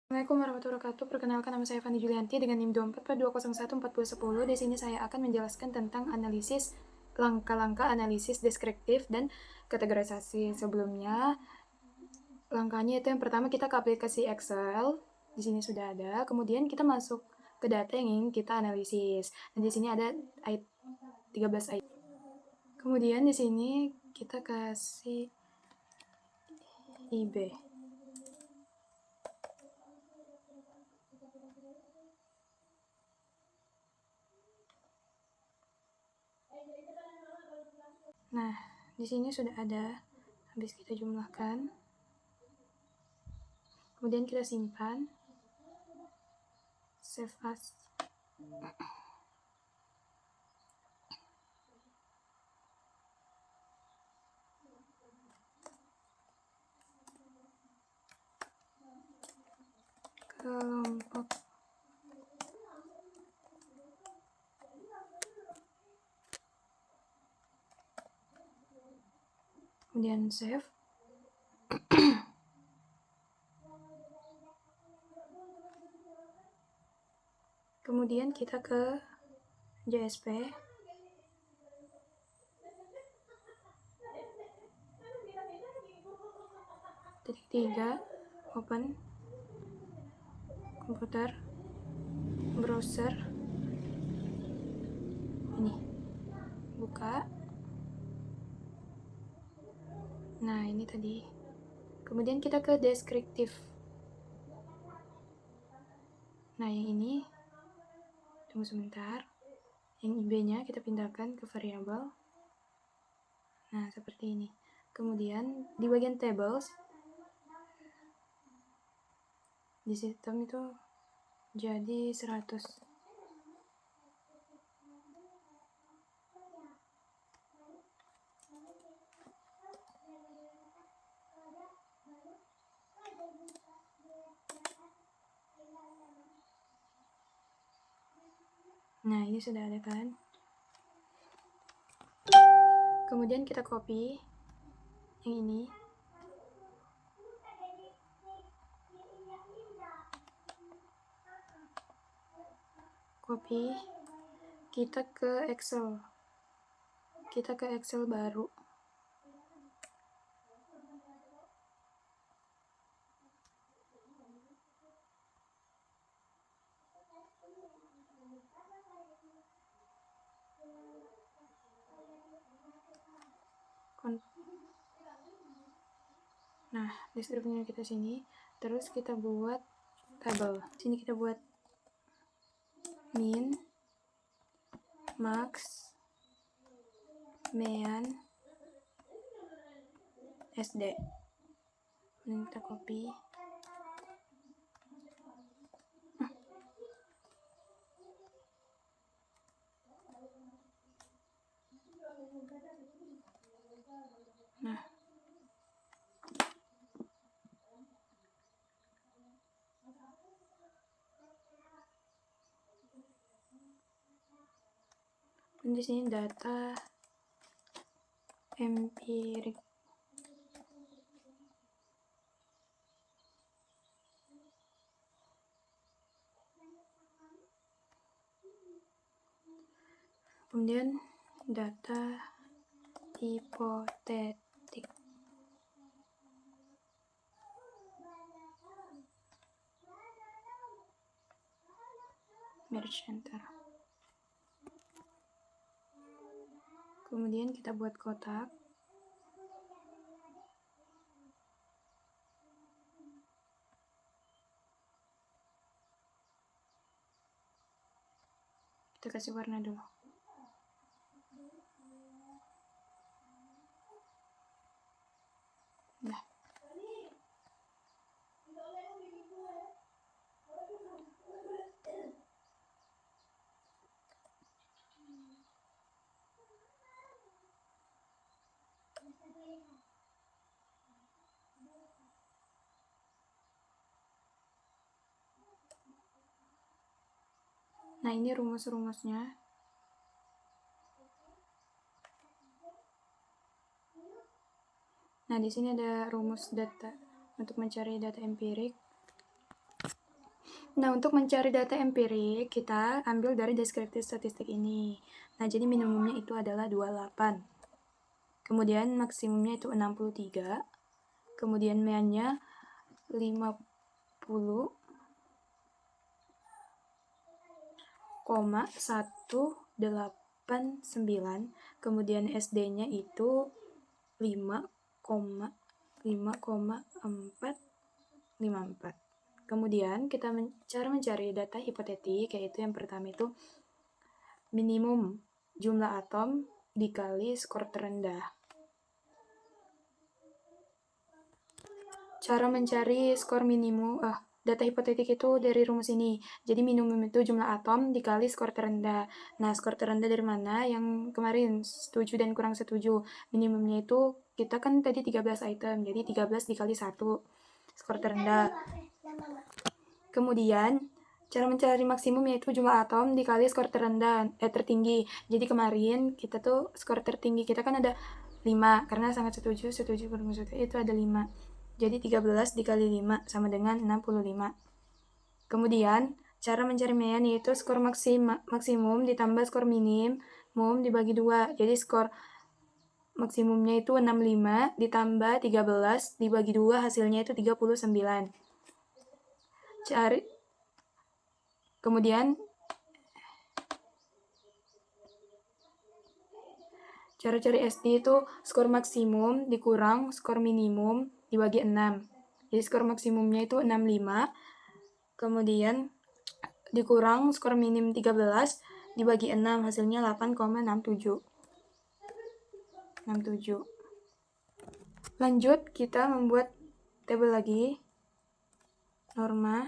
Assalamualaikum warahmatullahi wabarakatuh. Perkenalkan, nama saya Fani Julianti dengan NIM 2442014010. Di sini saya akan menjelaskan tentang langkah-langkah analisis deskriptif dan kategorisasi. Sebelumnya, langkahnya itu yang pertama kita ke aplikasi Excel. Di sini sudah ada. Kemudian kita masuk ke data yang ingin kita analisis. Dan di sini ada 13 item. Kemudian di sini kita kasih IB. Nah, di sini sudah ada. Habis kita jumlahkan. Kemudian kita simpan. Save as. Kelompok. Kemudian save. Kemudian kita ke JSP. Titik 3, open komputer, browser, ini, buka. Nah, ini tadi. Kemudian kita ke deskriptif. Nah, yang ini, tunggu sebentar. Yang IB-nya kita pindahkan ke variabel. Nah, seperti ini. Kemudian di bagian tables, di sistem itu jadi 100. Nah, ini sudah ada kan? Kemudian kita copy yang ini. Copy. Kita ke Excel. Kita ke Excel baru. Nah, deskripsinya kita sini. Terus kita buat tabel. Sini kita buat min, max, mean, SD. Dan kita copy. Nah, di sini data empirik. Kemudian data hipotetik. Merge enter. Kemudian kita buat kotak. Kita kasih warna dulu. Nah. Nah, ini rumus-rumusnya. Nah, di sini ada rumus data untuk mencari data empirik. Nah, untuk mencari data empirik, kita ambil dari deskriptif statistik ini. Nah, jadi minimumnya itu adalah 28. Kemudian maksimumnya itu 63. Kemudian meannya 50,189. Kemudian SD-nya itu 5,454. Kemudian kita cara mencari data hipotetik, yaitu yang pertama itu minimum jumlah atom dikali skor terendah. Cara mencari skor minimum data hipotetik itu dari rumus ini. Jadi minimum itu jumlah atom dikali skor terendah. Nah, skor terendah dari mana? Yang kemarin setuju dan kurang setuju. Minimumnya itu kita kan tadi 13 item. Jadi 13 dikali 1. Skor terendah. Kemudian cara mencari maksimum yaitu jumlah atom dikali skor tertinggi. Jadi kemarin kita tuh skor tertinggi kita kan ada 5 karena sangat setuju kurang setuju itu ada 5. Jadi 13 dikali 5 sama dengan 65. Kemudian cara mencari mean yaitu skor maksimum ditambah skor minimum dibagi 2. Jadi skor maksimumnya itu 65 ditambah 13 dibagi 2 hasilnya itu 39. Kemudian cara cari SD itu skor maksimum dikurang skor minimum dibagi 6. Jadi skor maksimumnya itu 65. Kemudian dikurang skor minim 13 dibagi 6 hasilnya 8,67. Lanjut kita membuat tabel lagi. Norma.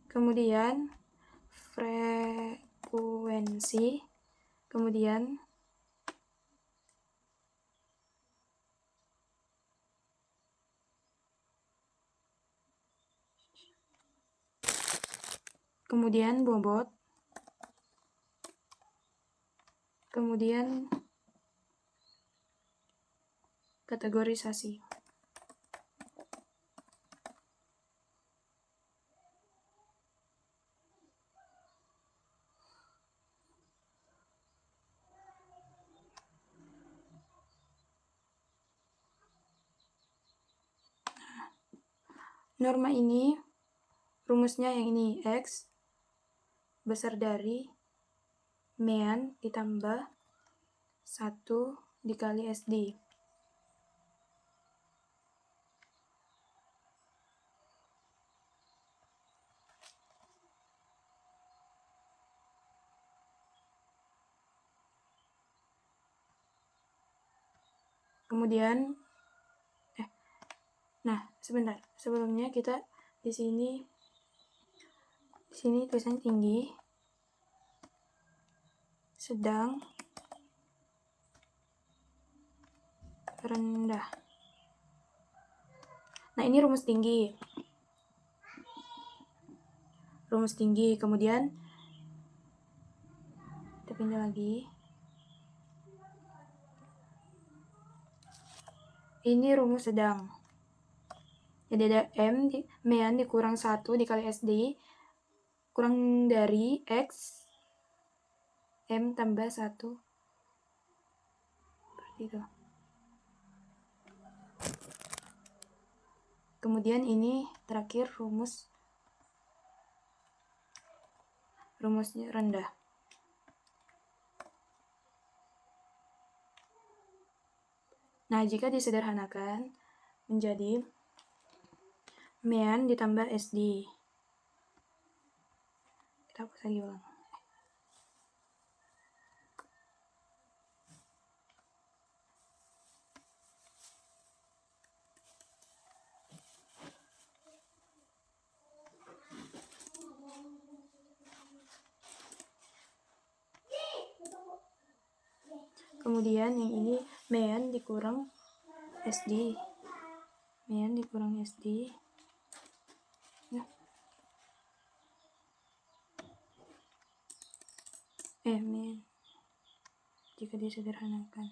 Kemudian frekuensi. Kemudian bobot, kemudian kategorisasi. Norma ini rumusnya yang ini, X besar dari mean ditambah 1 dikali SD. Kemudian sebentar. Sebelumnya kita di sini tulisannya tinggi, sedang, rendah. Nah, ini rumus tinggi. Kemudian kita pindah lagi. Ini rumus sedang. Jadi ada mean dikurang 1 dikali SD kurang dari X M tambah 1 seperti itu. Kemudian ini terakhir rumusnya rendah. Nah, jika disederhanakan menjadi mean ditambah SD. Kita hapus lagi ulang. Kemudian yang ini mean dikurang SD. Mean jika disederhanakan.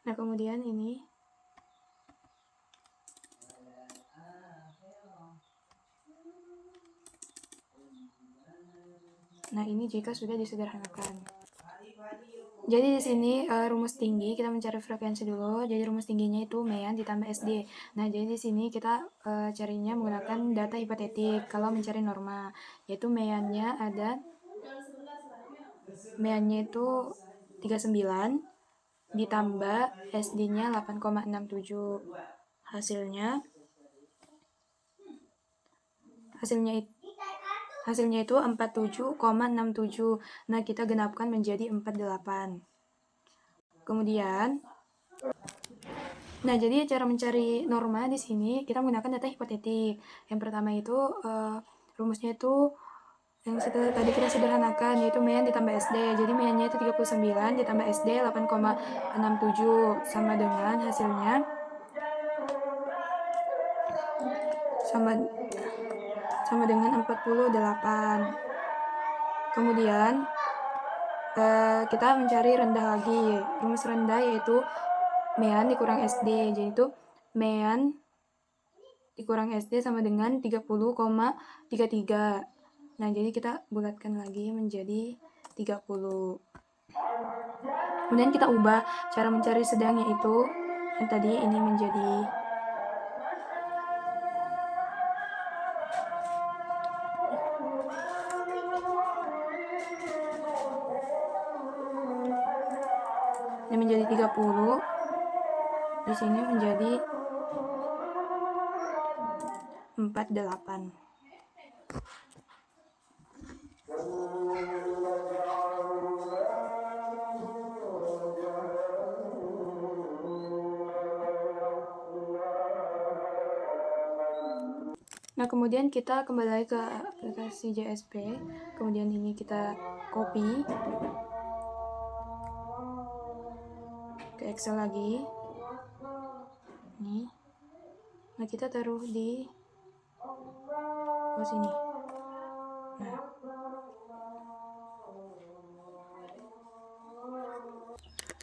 Nah, kemudian ini. Nah, ini jika sudah disederhanakan. Jadi di sini rumus tinggi kita mencari frekuensi dulu. Jadi rumus tingginya itu mean ditambah SD. Nah, jadi di sini kita carinya menggunakan data hipotetik kalau mencari norma, yaitu meannya itu 39 ditambah SD-nya 8,67. Hasilnya itu 47,67. Nah, kita genapkan menjadi 48. Kemudian, nah jadi cara mencari norma di sini kita menggunakan data hipotetik. Yang pertama itu rumusnya itu yang tadi kita sederhanakan, yaitu mean ditambah SD. Jadi meannya itu 39 ditambah SD 8,67 sama dengan hasilnya sama dengan 48. Kemudian kita mencari rendah lagi. Rumus rendah yaitu mean dikurang SD. Jadi itu mean dikurang SD sama dengan 30,33. Nah, jadi kita bulatkan lagi menjadi 30. Kemudian kita ubah cara mencari sedangnya itu yang tadi ini menjadi ini menjadi 30. Di sini menjadi 48. Nah, kemudian kita kembali lagi ke aplikasi JSP. Kemudian ini kita copy ke Excel lagi. Nih. Nah, kita taruh di sini. Nah.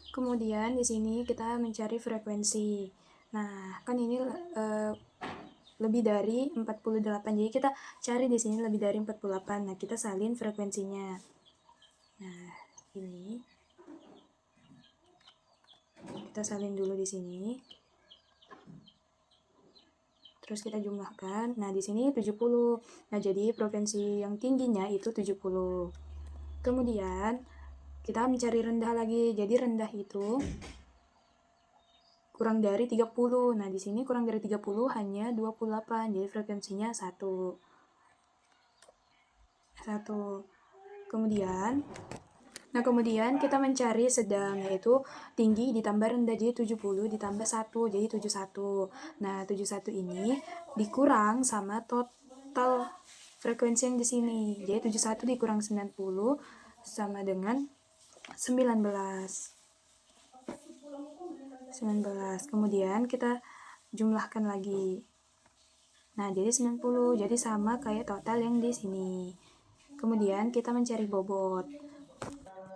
Kemudian di sini kita mencari frekuensi. Nah, kan ini lebih dari 48. Jadi kita cari di sini lebih dari 48. Nah, kita salin frekuensinya. Nah, ini kita salin dulu di sini. Terus kita jumlahkan. Nah, di sini 70. Nah, jadi frekuensi yang tingginya itu 70. Kemudian kita mencari rendah lagi. Jadi rendah itu kurang dari 30. Nah, di sini kurang dari 30 hanya 28. Jadi frekuensinya 1. Kemudian kita mencari sedang, yaitu tinggi ditambah rendah. Jadi 70 ditambah 1, jadi 71. Nah, 71 ini dikurang sama total frekuensi yang di sini. Jadi 71 dikurang 90 sama dengan 19. Kemudian kita jumlahkan lagi. Nah, jadi 90. Jadi sama kayak total yang di sini. Kemudian kita mencari bobot.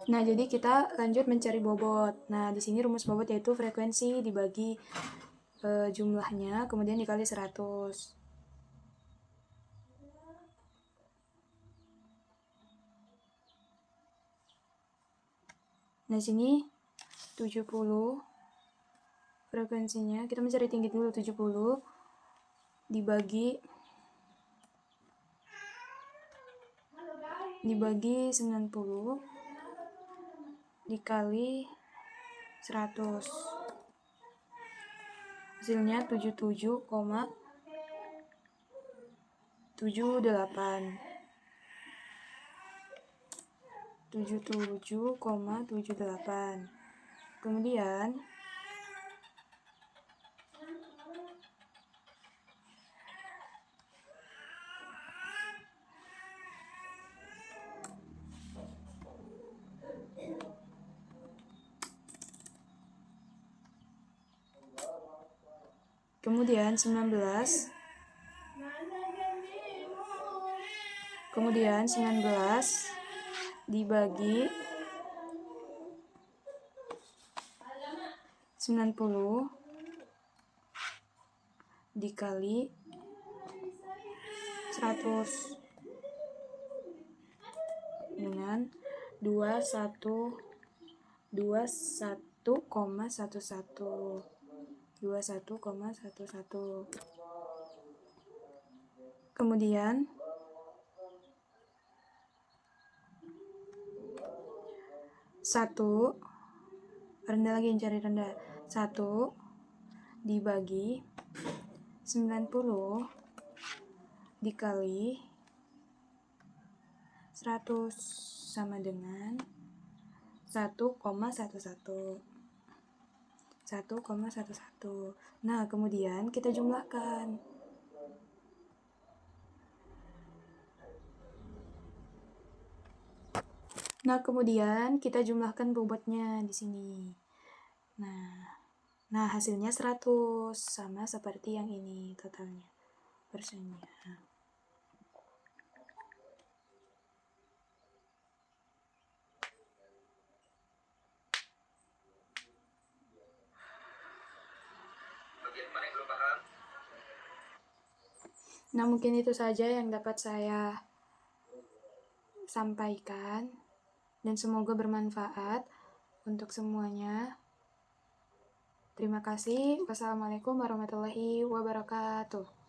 Nah, jadi kita lanjut mencari bobot. Nah, di sini rumus bobot yaitu frekuensi dibagi jumlahnya, kemudian dikali 100. Nah, sini 70 frekuensinya. Kita mencari tinggi dulu, 70 dibagi 90 dikali 100. Hasilnya 77,78. 77,78. Kemudian Kemudian 19 dibagi 90 dikali 100 dengan 21,11. Kemudian 1 rendah lagi, cari rendah. 1 dibagi 90 dikali 100 sama dengan 1,11. Nah, kemudian kita jumlahkan. Bobotnya di sini. Nah, hasilnya 100, sama seperti yang ini totalnya, persennya. Nah, mungkin itu saja yang dapat saya sampaikan, dan semoga bermanfaat untuk semuanya. Terima kasih. Wassalamualaikum warahmatullahi wabarakatuh.